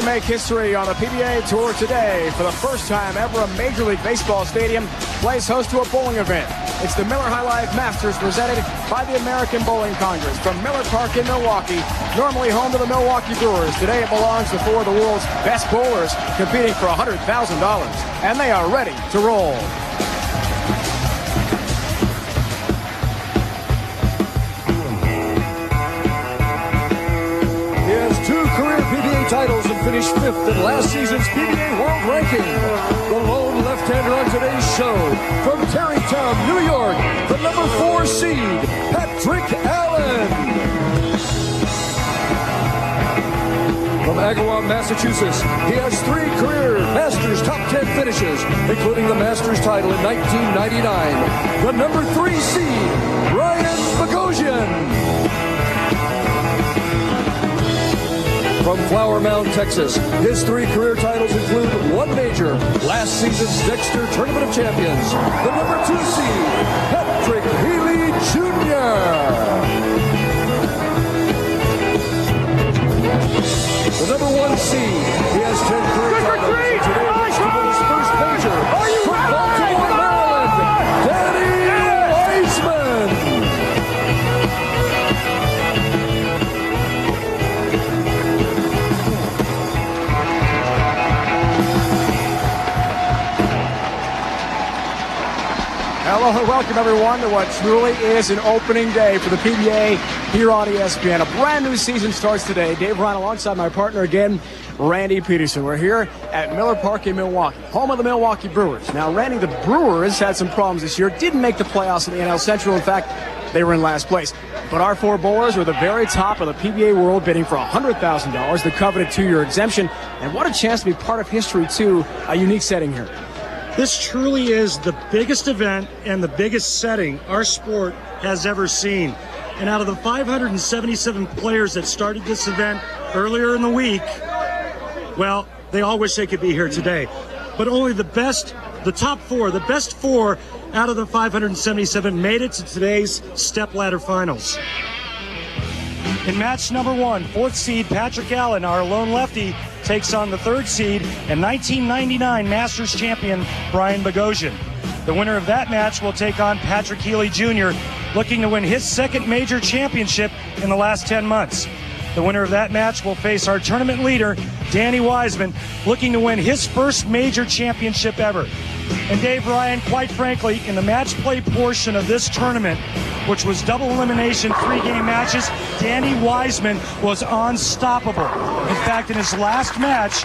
make history on the PBA Tour today. For the first time ever, a Major League Baseball stadium plays host to a bowling event. It's the Miller High Life Masters presented by the American Bowling Congress from Miller Park in Milwaukee, normally home to the Milwaukee Brewers. Today it belongs to four of the world's best bowlers competing for $100,000, and they are ready to roll. Titles and finished 5th in last season's PBA World Ranking. The lone left-hander on today's show, from Tarrytown, New York, the number 4 seed, Patrick Allen. From Agawam, Massachusetts, he has 3 career Masters top 10 finishes, including the Masters title in 1999. The number 3 seed, Brian Boghosian. From Flower Mound, Texas, his 3 career titles include 1 major, last season's Dexter Tournament of Champions, the number 2 seed, Patrick Healey Jr. The number 1 seed, he has 10 career titles, and today looks to win his first major. From Baltimore, Maryland, Wiseman. Hello and welcome everyone to what truly is an opening day for the PBA here on ESPN. A brand new season starts today. Dave Ryan alongside my partner again, Randy Peterson. We're here at Miller Park in Milwaukee, home of the Milwaukee Brewers. Now, Randy, the Brewers had some problems this year. Didn't make the playoffs in the NL Central. In fact, they were in last place. But our 4 bowlers were the very top of the PBA world, bidding for $100,000, the coveted 2-year exemption. And what a chance to be part of history, too. A unique setting here. This truly is the biggest event and the biggest setting our sport has ever seen. And out of the 577 players that started this event earlier in the week, well, they all wish they could be here today. But only the best, the top 4, the best 4 out of the 577 made it to today's stepladder finals. In match number 1, 4th seed Patrick Allen, our lone lefty, takes on the 3rd seed and 1999 Masters champion Brian Boghosian. The winner of that match will take on Patrick Healey Jr., looking to win his 2nd major championship in the last 10 months. The winner of that match will face our tournament leader, Danny Wiseman, looking to win his 1st major championship ever. And Dave Ryan, quite frankly, in the match play portion of this tournament, which was double elimination 3-game matches, Danny Wiseman was unstoppable. In fact, in his last match,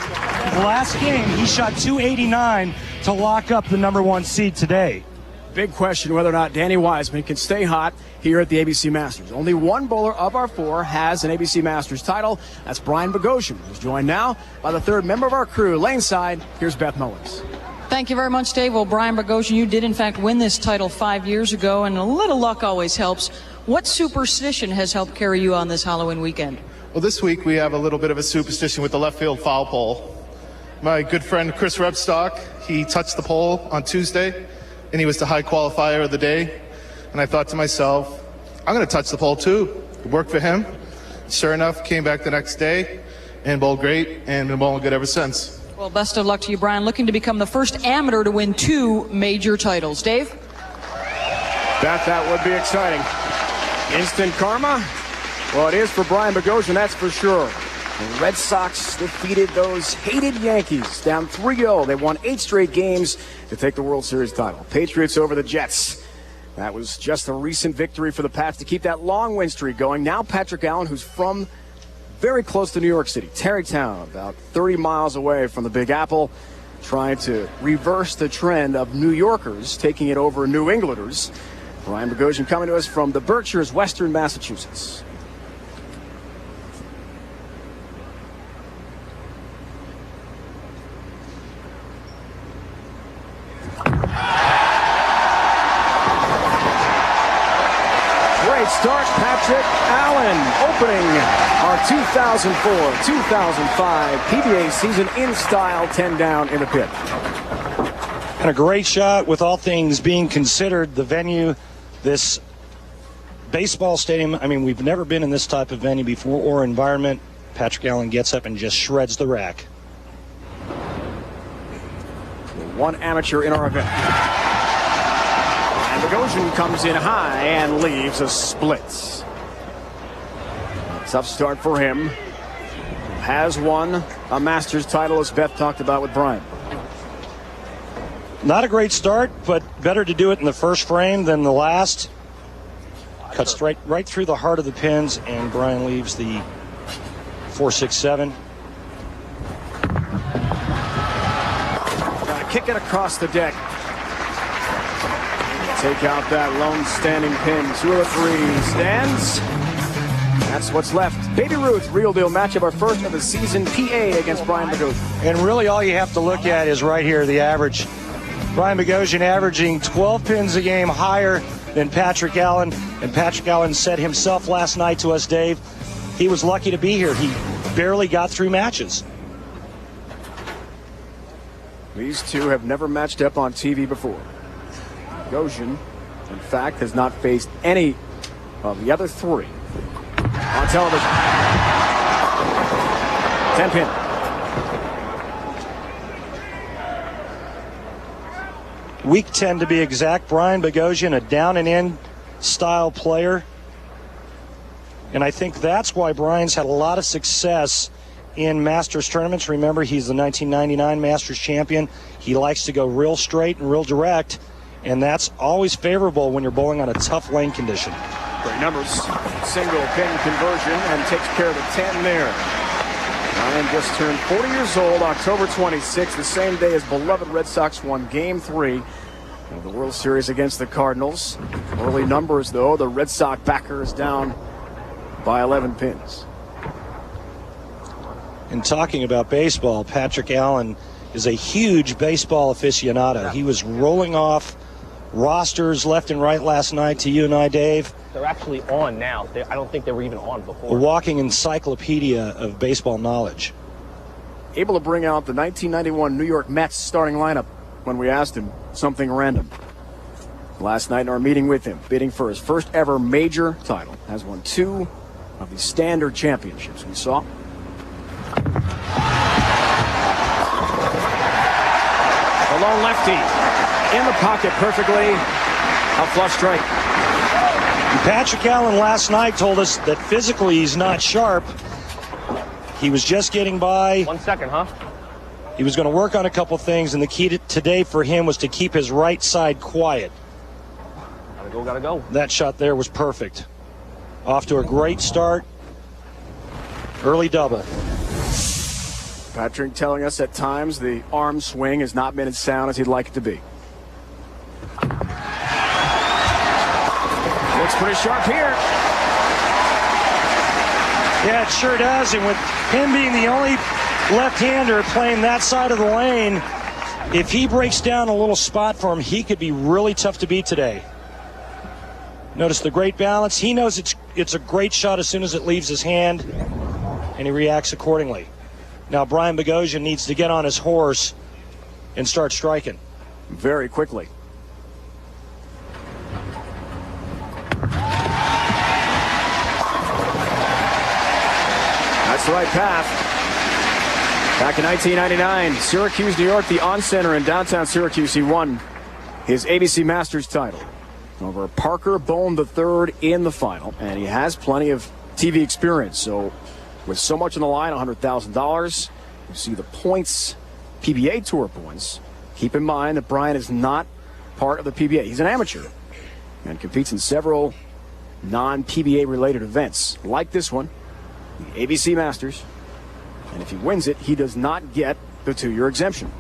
the last game, he shot .289 to lock up the number 1 seed today. Big question whether or not Danny Wiseman can stay hot here at the ABC Masters. Only 1 bowler of our 4 has an ABC Masters title. That's Brian Boghosian, who's joined now by the 3rd member of our crew, Laneside. Here's Beth Mullins. Thank you very much, Dave. Well, Brian Boghosian, you did in fact win this title 5 years ago, and a little luck always helps. What superstition has helped carry you on this Halloween weekend? Well, this week we have a little bit of a superstition with the left field foul pole. My good friend Chris Rebstock, he touched the pole on Tuesday, and he was the high qualifier of the day. And I thought to myself, I'm going to touch the pole too. It worked for him. Sure enough, came back the next day and bowled great, and been bowling good ever since. Well, best of luck to you, Brian. Looking to become the first amateur to win 2 major titles. Dave? That would be exciting. Instant karma? Well, it is for Brian Boghosian, that's for sure. The Red Sox defeated those hated Yankees down 3-0. They won 8 straight games to take the World Series title. Patriots over the Jets. That was just a recent victory for the Pats to keep that long win streak going. Now Patrick Allen, who's from very close to New York City, Tarrytown, about 30 miles away from the Big Apple, trying to reverse the trend of New Yorkers taking it over New Englanders. Brian Boghosian coming to us from the Berkshires, Western Massachusetts. Great start, Patrick Allen, opening our 2004-2005 PBA season in style, 10 down in the pit. And a great shot with all things being considered. The venue, this baseball stadium, I mean, we've never been in this type of venue before or environment. Patrick Allen gets up and just shreds the rack. one amateur in our event. And Boghosian comes in high and leaves a split. Tough start for him. Has won a Masters title, as Beth talked about with Brian. Not a great start, but better to do it in the first frame than the last. Cuts right through the heart of the pins, and Brian leaves the 4-6-7. Gotta kick it across the deck. Take out that lone standing pin. 2 of the 3 stands. That's what's left. Baby Ruth, real deal matchup, our first of the season. PA against Brian Boghosian. And really all you have to look at is right here, the average. Brian Boghosian averaging 12 pins a game higher than Patrick Allen. And Patrick Allen said himself last night to us, Dave, he was lucky to be here. He barely got through matches. These two have never matched up on TV before. Boghosian, in fact, has not faced any of the other 3 on television. 10 pin. Week 10 to be exact. Brian Boghosian, a down and in style player. And I think that's why Brian's had a lot of success in Masters tournaments. Remember, he's the 1999 Masters champion. He likes to go real straight and real direct, and that's always favorable when you're bowling on a tough lane condition. Great numbers. Single pin conversion and takes care of the 10 there. Brian just turned 40 years old, October 26th, the same day as beloved Red Sox won Game 3 of the World Series against the Cardinals. Early numbers, though, the Red Sox backer is down by 11 pins. And talking about baseball, Patrick Allen is a huge baseball aficionado. He was rolling off rosters left and right last night to you and I, Dave. They're actually on now. I don't think they were even on before. A walking encyclopedia of baseball knowledge. Able to bring out the 1991 New York Mets starting lineup when we asked him something random. Last night in our meeting with him, bidding for his first ever major title, has won 2 of the standard championships. We saw the lone lefty in the pocket perfectly. A flush strike. Patrick Allen last night told us that physically he's not sharp. He was just getting by. 1 second, huh? He was going to work on a couple things, and the key today for him was to keep his right side quiet. Gotta go. That shot there was perfect. Off to a great start. Early double. Patrick telling us at times the arm swing has not been as sound as he'd like it to be. Looks pretty sharp here. Yeah, it sure does. And with him being the only left-hander playing that side of the lane, if he breaks down a little spot for him, he could be really tough to beat today. Notice the great balance. He knows it's a great shot as soon as it leaves his hand, and he reacts accordingly. Now Brian Boghosian needs to get on his horse and start striking. Very quickly. That's the right path. Back in 1999, Syracuse, New York, the on-center in downtown Syracuse, he won his ABC Masters title over Parker Bone III in the final, and he has plenty of TV experience. So with so much on the line, $100,000, you see the points, PBA Tour points. Keep in mind that Brian is not part of the PBA. He's an amateur and competes in several non-PBA related events like this one, the ABC Masters. And if he wins it, he does not get the 2-year exemption.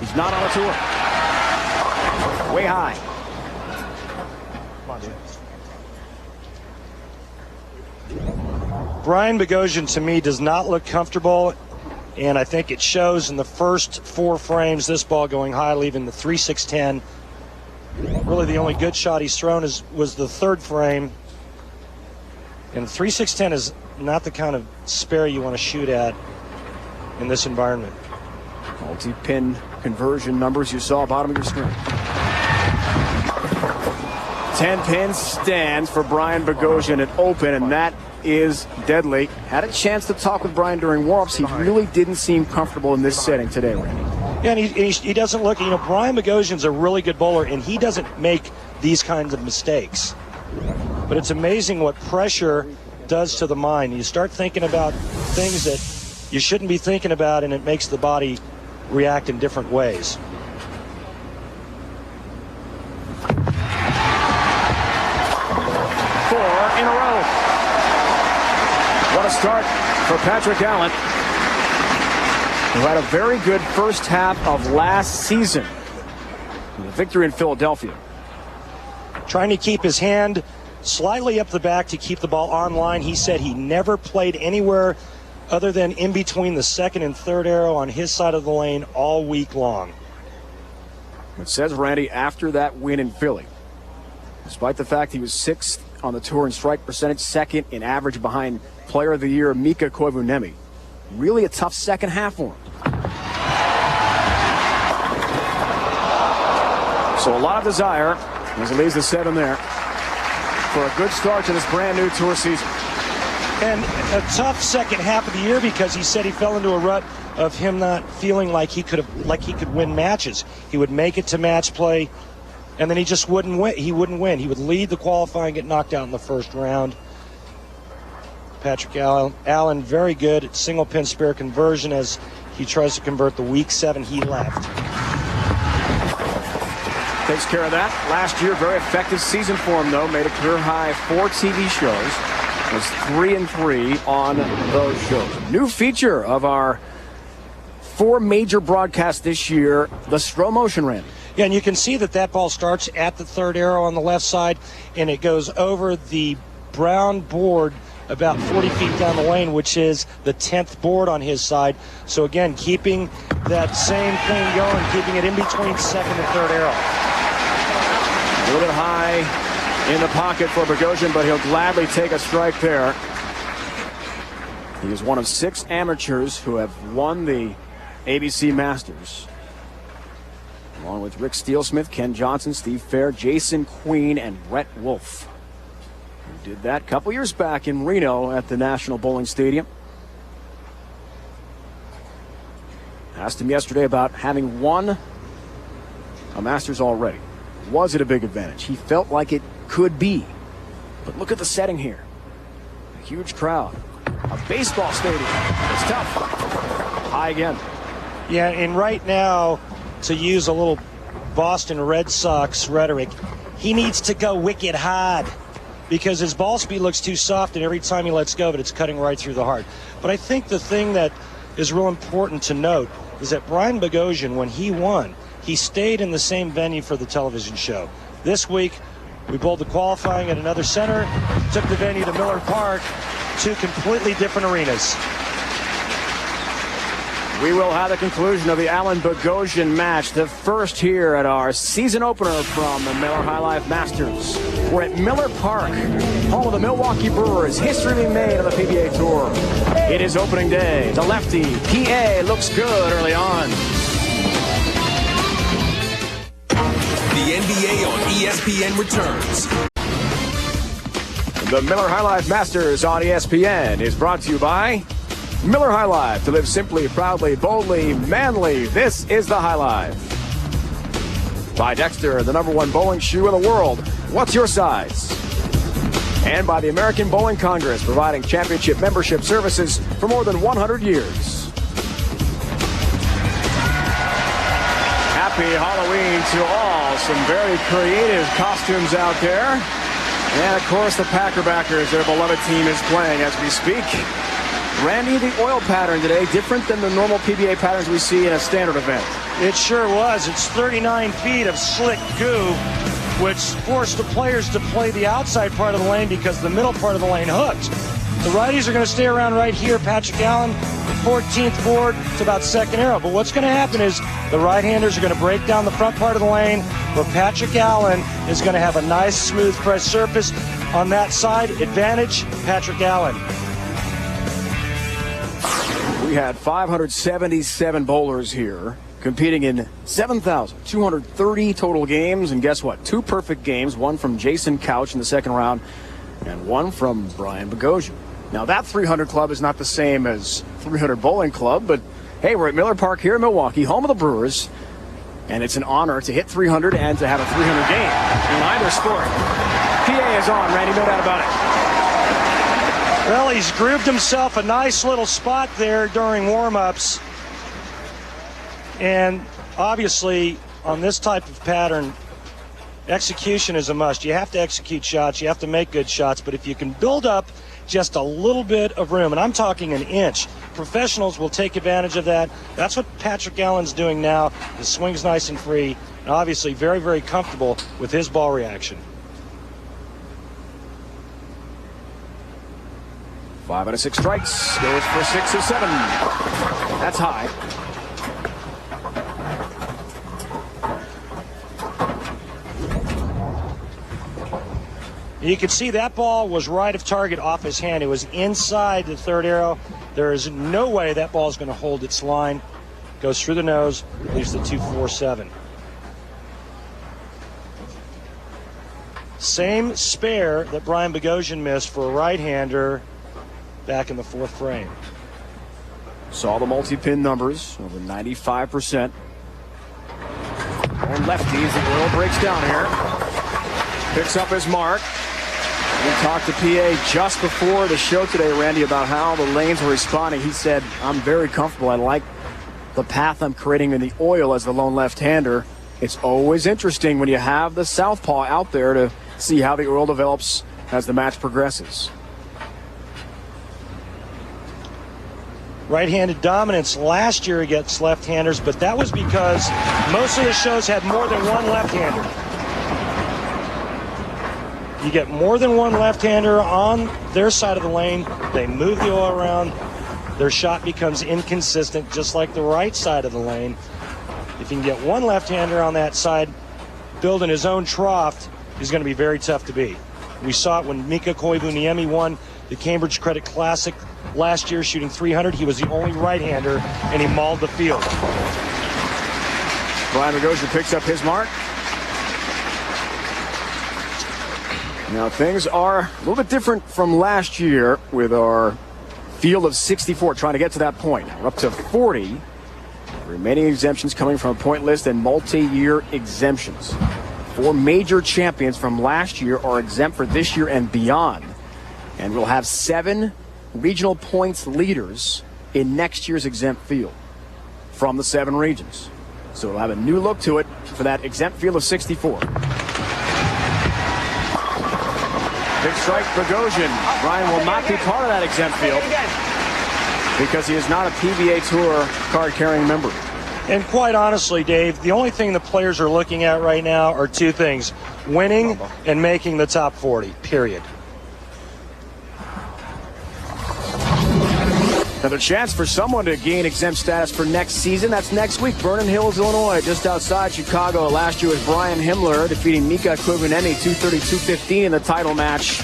He's not on a tour. Way high. Brian Boghosian, to me, does not look comfortable, and I think it shows in the first 4 frames, this ball going high, leaving the 3-6-10. Really the only good shot he's thrown was the 3rd frame. And 3-6-10 is not the kind of spare you want to shoot at in this environment. Multi-pin conversion numbers you saw bottom of your screen. 10 pin stands for Brian Boghosian at open, and that is deadly. Had a chance to talk with Brian during warm-ups. He really didn't seem comfortable in this setting today, Randy. Yeah, and he doesn't look, Brian Boghosian's a really good bowler, and he doesn't make these kinds of mistakes. But it's amazing what pressure does to the mind. You start thinking about things that you shouldn't be thinking about, and it makes the body react in different ways. In a row. What a start for Patrick Allen, who had a very good first half of last season with a victory in Philadelphia. Trying to keep his hand slightly up the back to keep the ball on line. He said he never played anywhere other than in between the second and third arrow on his side of the lane all week long. It says, Randy, after that win in Philly, despite the fact he was 6th on the tour in strike percentage, 2nd in average behind Player of the Year Mika Koivuniemi. Really a tough second half for him. So a lot of desire as he leaves the 7 there for a good start to this brand new tour season. And a tough second half of the year because he said he fell into a rut of him not feeling like he could win matches. He would make it to match play, and then he just wouldn't win. He wouldn't win. He would lead the qualifying, get knocked out in the first round. Patrick Allen, very good at single pin spare conversion as he tries to convert the week 7 he left. Takes care of that. Last year, very effective season for him, though. Made a career high 4 TV shows. Was 3-3 on those shows. New feature of our 4 major broadcasts this year, the slow motion, Randy. Yeah, and you can see that ball starts at the 3rd arrow on the left side, and it goes over the brown board about 40 feet down the lane, which is the 10th board on his side. So again, keeping that same thing going, keeping it in between 2nd and 3rd arrow. A little bit high in the pocket for Boghosian, but he'll gladly take a strike there. He is one of 6 amateurs who have won the ABC Masters, along with Rick Steelsmith, Ken Johnson, Steve Fair, Jason Queen, and Brett Wolf, who did that a couple years back in Reno at the National Bowling Stadium. Asked him yesterday about having won a Masters already. Was it a big advantage? He felt like it could be. But look at the setting here. A huge crowd. A baseball stadium. It's tough. High again. Yeah, and right now, to use a little Boston Red Sox rhetoric, he needs to go wicked hard because his ball speed looks too soft, and every time he lets go of it, it's cutting right through the heart. But I think the thing that is real important to note is that Brian Boghosian, when he won, he stayed in the same venue for the television show. This week, we bowled the qualifying at another center, took the venue to Miller Park, 2 completely different arenas. We will have the conclusion of the Allen Boghosian match, the first here at our season opener from the Miller High Life Masters. We're at Miller Park, home of the Milwaukee Brewers. History being made on the PBA Tour. It is opening day. The lefty, PA, looks good early on. The NBA on ESPN returns. The Miller High Life Masters on ESPN is brought to you by Miller High Life. To live simply, proudly, boldly, manly. This is the High Life. By Dexter, the #1 bowling shoe in the world. What's your size? And by the American Bowling Congress, providing championship membership services for more than 100 years. Happy Halloween to all. Some very creative costumes out there. And, of course, the Packerbackers, their beloved team, is playing as we speak. Randy, the oil pattern today, different than the normal PBA patterns we see in a standard event. It sure was. It's 39 feet of slick goo, which forced the players to play the outside part of the lane because the middle part of the lane hooked. The righties are going to stay around right here. Patrick Allen, 14th board, it's about 2nd arrow. But what's going to happen is the right-handers are going to break down the front part of the lane, where Patrick Allen is going to have a nice, smooth, fresh surface on that side. Advantage, Patrick Allen. We had 577 bowlers here competing in 7,230 total games. And guess what? 2 perfect games, one from Jason Couch in the 2nd round and one from Brian Boghosian. Now, that 300 club is not the same as 300 bowling club, but Hey, we're at Miller Park here in Milwaukee, home of the Brewers, and it's an honor to hit 300 and to have a 300 game in either sport. PA is on, Randy, no doubt about it. Well, he's grooved himself a nice little spot there during warm-ups. And obviously, on this type of pattern, execution is a must. You have to execute shots. You have to make good shots. But if you can build up just a little bit of room, and I'm talking an inch, professionals will take advantage of that. That's what Patrick Allen's doing now. His swing's nice and free, and obviously very, very comfortable with his ball reaction. 5 out of 6 strikes. Goes for 6 or 7. That's high. You can see that ball was right of target off his hand. It was inside the third arrow. There is no way that ball is going to hold its line. Goes through the nose, leaves the 2-4-7. Same spare that Brian Boghosian missed for a right-hander back in the 4th frame. Saw the multi-pin numbers, over 95%. On lefties, the world breaks down here. Picks up his mark. We talked to PA just before the show today, Randy, about how the lanes were responding. He said, I'm very comfortable. I like the path I'm creating in the oil as the lone left-hander. It's always interesting when you have the southpaw out there to see how the oil develops as the match progresses. Right-handed dominance last year against left-handers, but that was because most of the shows had more than one left-hander. You get more than one left-hander on their side of the lane, they move the oil around, their shot becomes inconsistent, just like the right side of the lane. If you can get one left-hander on that side, building his own trough, is going to be very tough to beat. We saw it when Mika Koivuniemi won the Cambridge Credit Classic last year, shooting 300. He was the only right-hander, and he mauled the field. Brian Boghosian picks up his mark. Now, things are a little bit different from last year with our field of 64, trying to get to that point. We're up to 40 remaining exemptions coming from a point list and multi-year exemptions. 4 major champions from last year are exempt for this year and beyond. And we'll have 7 regional points leaders in next year's exempt field from the 7 regions. So we'll have a new look to it for that exempt field of 64. Big strike, Boghosian. Brian will not be part of that exempt field because he is not a PBA Tour card-carrying member. And quite honestly, Dave, the only thing the players are looking at right now are 2 things: winning and making the top 40, period. Another chance for someone to gain exempt status for next season. That's next week. Vernon Hills, Illinois, just outside Chicago. Last year was Brian Himmler defeating Mika Koivuniemi 230-215 in the title match.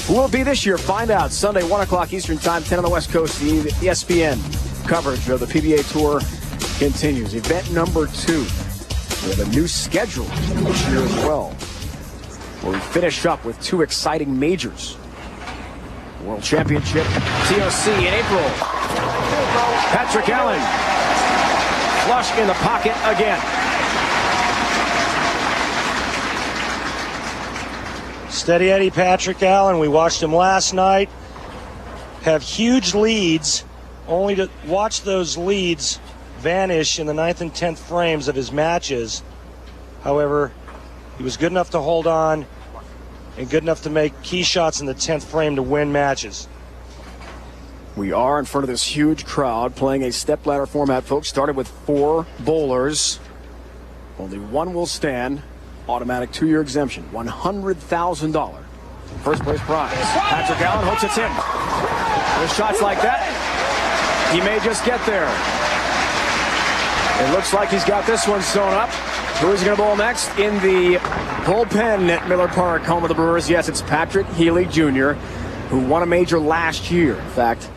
Who will it be this year? Find out Sunday, 1 o'clock Eastern Time, 10 on the West Coast. The ESPN coverage of the PBA Tour continues. Event number 2. We have a new schedule this year as well, where we finish up with 2 exciting majors. World Championship, TOC in April. Patrick Allen, flush in the pocket again. Steady Eddie Patrick Allen, we watched him last night have huge leads, only to watch those leads vanish in the 9th and 10th frames of his matches. However, he was good enough to hold on and good enough to make key shots in the 10th frame to win matches. We are in front of this huge crowd playing a stepladder format, folks. Started with 4 bowlers. Only 1 will stand. Automatic 2-year exemption. $100,000. First place prize. Patrick Allen hopes it's in. With shots like that, he may just get there. It looks like he's got this one sewn up. Who is going to bowl next in the bullpen at Miller Park, home of the Brewers? Yes, it's Patrick Healey Jr., who won a major last year. In fact,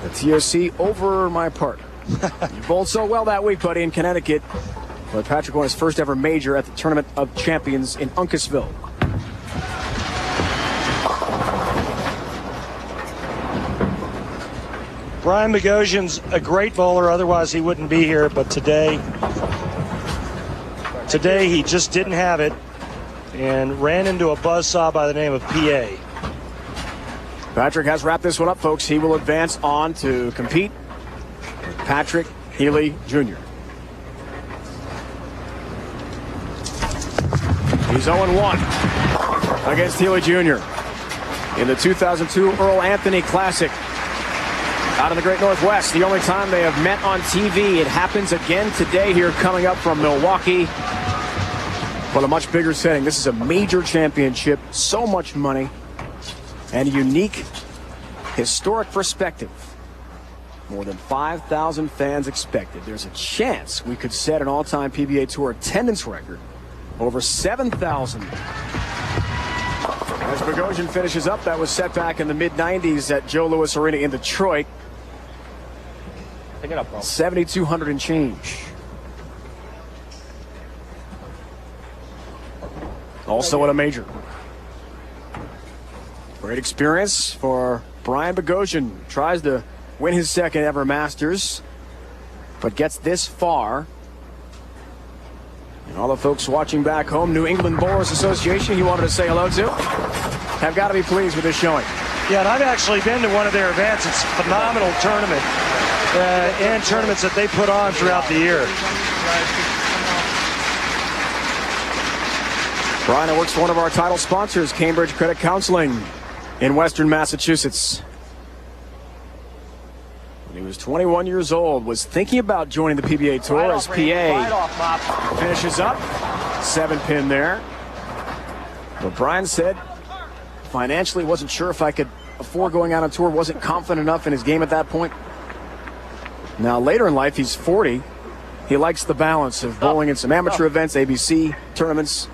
the TOC over my partner. You bowled so well that week, buddy, in Connecticut. But Patrick won his first ever major at the Tournament of Champions in Uncasville. Brian Boghosian's a great bowler, otherwise he wouldn't be here, but today he just didn't have it and ran into a buzzsaw by the name of PA. Patrick has wrapped this one up, folks. He will advance on to compete with Patrick Healey Jr. He's 0-1 against Healey Jr. in the 2002 Earl Anthony Classic out in the Great Northwest. The only time they have met on TV. It happens again today here, coming up from Milwaukee, but a much bigger setting. This is a major championship, so much money, and a unique, historic perspective. More than 5,000 fans expected. There's a chance we could set an all-time PBA Tour attendance record. Over 7,000. As Boghosian finishes up, that was set back in the mid-90s at Joe Louis Arena in Detroit. Pick it up, bro. 7,200 and change. Also at a major. Great experience for Brian Boghosian. Tries to win his second ever Masters, but gets this far. And all the folks watching back home, New England Bowlers Association, he wanted to say hello to, have got to be pleased with this showing. Yeah, and I've actually been to one of their events. It's a phenomenal tournament and tournaments that they put on throughout the year. Brian works for one of our title sponsors, Cambridge Credit Counseling in Western Massachusetts. When he was 21 years old, was thinking about joining the PBA Tour as PA finishes up. 7-pin there. But Brian said financially wasn't sure if I could afford going out on tour, wasn't confident enough in his game at that point. Now later in life, he's 40. He likes the balance of bowling in some amateur events, ABC tournaments,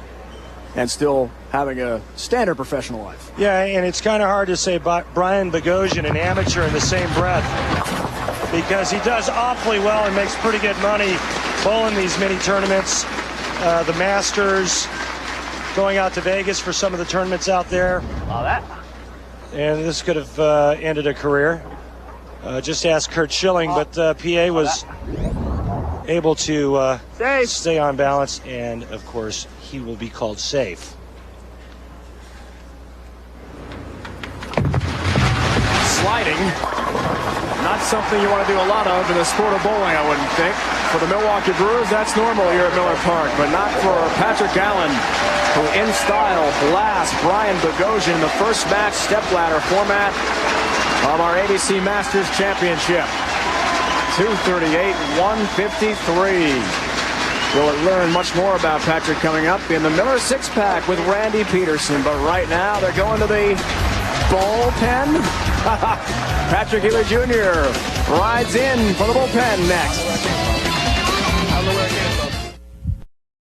and still having a standard professional life. Yeah, and it's kind of hard to say Brian Boghosian, an amateur, in the same breath, because he does awfully well and makes pretty good money bowling these mini tournaments, the Masters, going out to Vegas for some of the tournaments out there. All that. And this could have ended a career. Just ask Kurt Schilling, but PA was able to stay on balance, and of course he will be called safe. Sliding, not something you want to do a lot of in the sport of bowling, I wouldn't think. For the Milwaukee Brewers, that's normal here at Miller Park, but not for Patrick Allen, who in style blasts Brian Boghosian in the first match stepladder format of our ABC Masters Championship. 238, 153. We'll learn much more about Patrick coming up in the Miller six-pack with Randy Peterson. But right now, they're going to the bullpen. Patrick Healey Jr. rides in for the bullpen next.